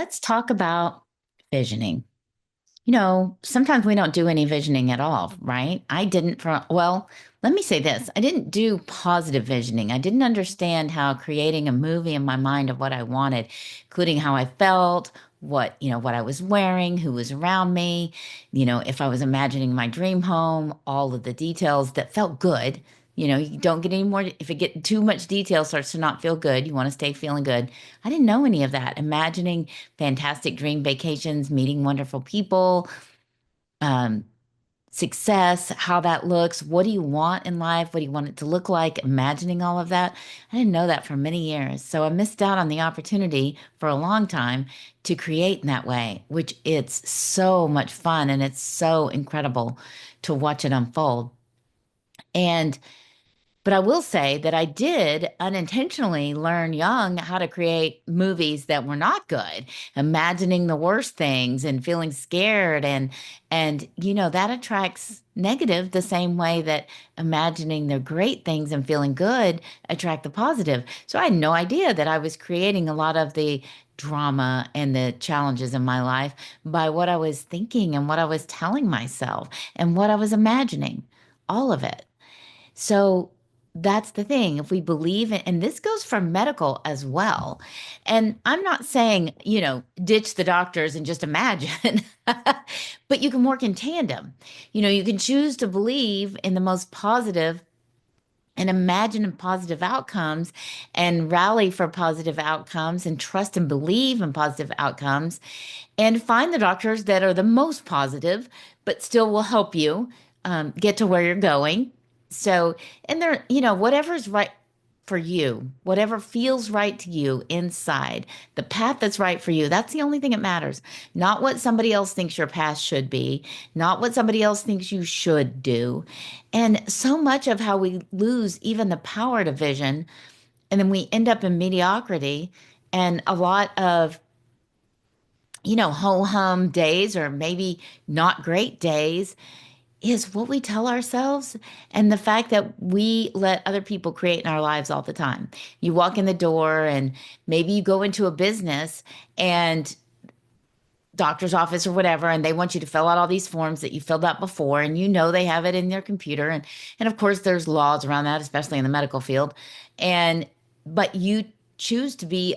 let's talk about visioning. Sometimes we don't do any visioning at all, right? I didn't well, let me say this. I didn't do positive visioning. I didn't understand how creating a movie in my mind of what I wanted, including how I felt, what I was wearing, who was around me, if I was imagining my dream home, all of the details that felt good. You don't get any more, if it get too much detail starts to not feel good. You want to stay feeling good. I didn't know any of that. Imagining fantastic dream vacations, meeting wonderful people, um, success, how that looks. What do you want in life? What do you want it to look like? Imagining all of that. I didn't know that for many years. So I missed out on the opportunity for a long time to create in that way, which it's so much fun and it's so incredible to watch it unfold. And but I will say that I did unintentionally learn young how to create movies that were not good, imagining the worst things and feeling scared and that attracts negative the same way that imagining the great things and feeling good attract the positive. So I had no idea that I was creating a lot of the drama and the challenges in my life by what I was thinking and what I was telling myself and what I was imagining, all of it. So that's the thing. If we believe in, and this goes for medical as well. And I'm not saying, ditch the doctors and just imagine, but you can work in tandem. You can choose to believe in the most positive and imagine positive outcomes and rally for positive outcomes and trust and believe in positive outcomes and find the doctors that are the most positive, but still will help you get to where you're going. So, and whatever's right for you, whatever feels right to you inside, the path that's right for you, that's the only thing that matters. Not what somebody else thinks your path should be, not what somebody else thinks you should do. And so much of how we lose even the power to vision, and then we end up in mediocrity and a lot of ho hum days or maybe not great days is what we tell ourselves and the fact that we let other people create in our lives all the time. You walk in the door and maybe you go into a business and doctor's office or whatever, and they want you to fill out all these forms that you filled out before, and they have it in their computer. And of course there's laws around that, especially in the medical field. And but you choose to be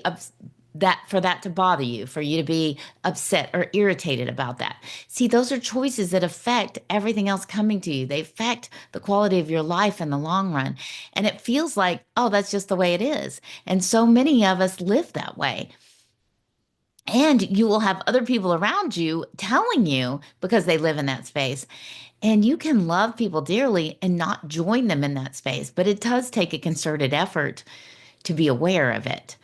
that for that to bother you, for you to be upset or irritated about that. See, those are choices that affect everything else coming to you. They affect the quality of your life in the long run. And it feels like, oh, that's just the way it is. And so many of us live that way. And you will have other people around you telling you because they live in that space. And you can love people dearly and not join them in that space. But it does take a concerted effort to be aware of it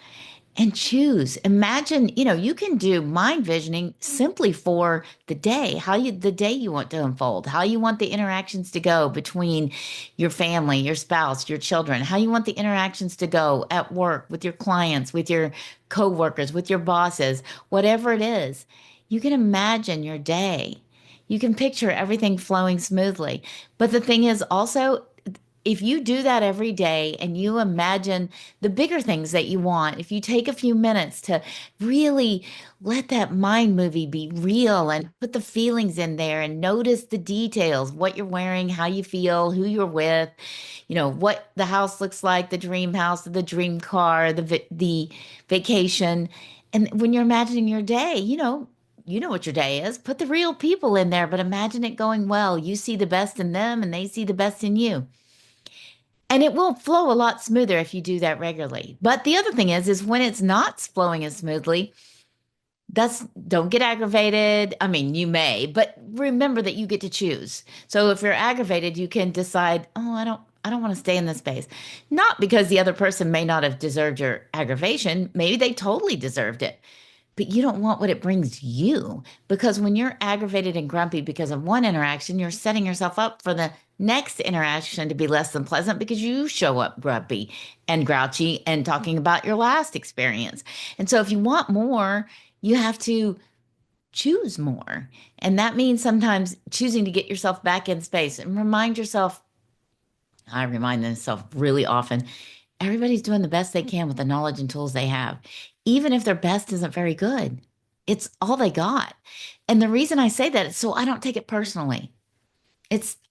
and choose. Imagine, you can do mind visioning simply for the day, the day you want to unfold, how you want the interactions to go between your family, your spouse, your children, how you want the interactions to go at work with your clients, with your coworkers, with your bosses, whatever it is. You can imagine your day. You can picture everything flowing smoothly. But the thing is also, if you do that every day and you imagine the bigger things that you want, if you take a few minutes to really let that mind movie be real and put the feelings in there and notice the details, what you're wearing, how you feel, who you're with, what the house looks like, the dream house, the dream car, the vacation. And when you're imagining your day, you know what your day is. Put the real people in there, but imagine it going well. You see the best in them and they see the best in you. And it will flow a lot smoother if you do that regularly. But the other thing is when it's not flowing as smoothly, don't get aggravated. I mean, you may, but remember that you get to choose. So if you're aggravated, you can decide, oh, I don't want to stay in this space. Not because the other person may not have deserved your aggravation. Maybe they totally deserved it, but you don't want what it brings you. Because when you're aggravated and grumpy because of one interaction, you're setting yourself up for the next interaction to be less than pleasant because you show up grumpy and grouchy and talking about your last experience. And so if you want more, you have to choose more. And that means sometimes choosing to get yourself back in space and remind yourself. I remind myself really often, everybody's doing the best they can with the knowledge and tools they have, even if their best isn't very good. It's all they got. And the reason I say that is so I don't take it personally.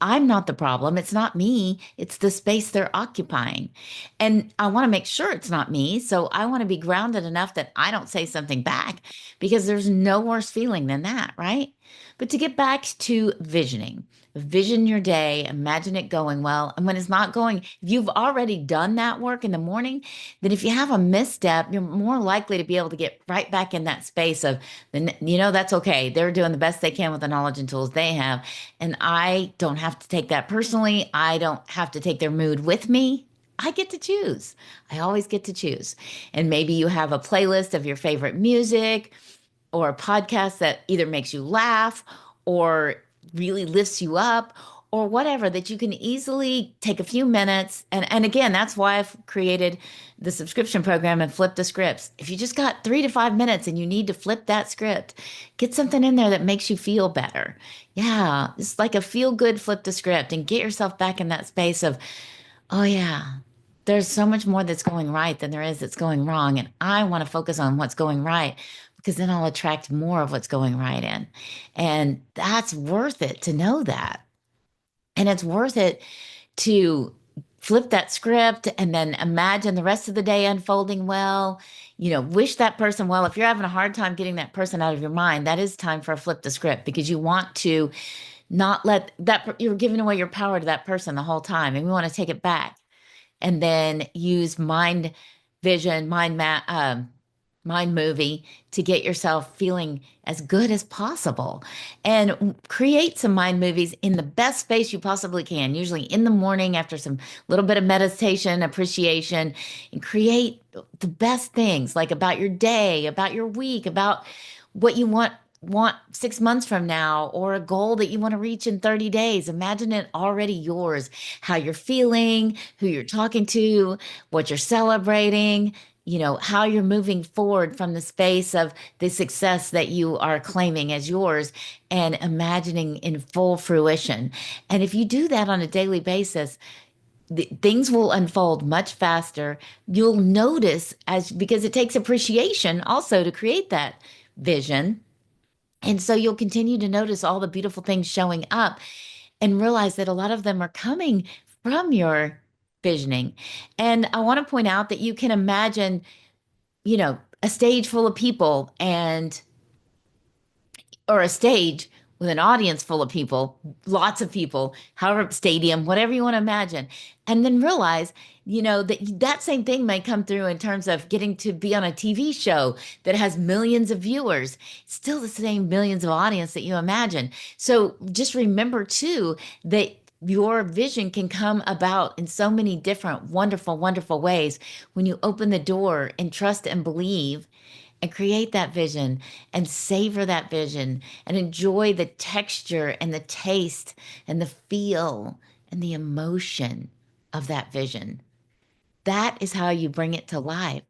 I'm not the problem. It's not me. It's the space they're occupying. And I want to make sure it's not me. So I want to be grounded enough that I don't say something back because there's no worse feeling than that, right? But to get back to visioning, vision your day, imagine it going well. And when it's not going, if you've already done that work in the morning, then if you have a misstep, you're more likely to be able to get right back in that space of, that's okay. They're doing the best they can with the knowledge and tools they have. And I don't have to take that personally. I don't have to take their mood with me. I get to choose. I always get to choose. And maybe you have a playlist of your favorite music or a podcast that either makes you laugh or really lifts you up or whatever that you can easily take a few minutes. And again, that's why I've created the subscription program and flip the scripts. If you just got 3 to 5 minutes and you need to flip that script, get something in there that makes you feel better. Yeah, it's like a feel good flip the script and get yourself back in that space of, oh, yeah, there's so much more that's going right than there is that's going wrong. And I want to focus on what's going right because then I'll attract more of what's going right in. And that's worth it to know that. And it's worth it to flip that script and then imagine the rest of the day unfolding well. Wish that person well. If you're having a hard time getting that person out of your mind, that is time for a flip the script because you want to not let that, you're giving away your power to that person the whole time. And we want to take it back and then use vision, mind movie to get yourself feeling as good as possible and create some mind movies in the best space you possibly can, usually in the morning after some little bit of meditation, appreciation, and create the best things like about your day, about your week, about what you want 6 months from now or a goal that you want to reach in 30 days. Imagine it already yours, how you're feeling, who you're talking to, what you're celebrating, how you're moving forward from the space of the success that you are claiming as yours and imagining in full fruition. And if you do that on a daily basis, things will unfold much faster. You'll notice because it takes appreciation also to create that vision. And so you'll continue to notice all the beautiful things showing up and realize that a lot of them are coming from your visioning. And I want to point out that you can imagine, a stage full of people or a stage with an audience full of people, lots of people, however, stadium, whatever you want to imagine, and then realize, that same thing may come through in terms of getting to be on a TV show that has millions of viewers. It's still the same millions of audience that you imagine. So just remember too that your vision can come about in so many different wonderful, wonderful ways when you open the door and trust and believe and create that vision and savor that vision and enjoy the texture and the taste and the feel and the emotion of that vision. That is how you bring it to life.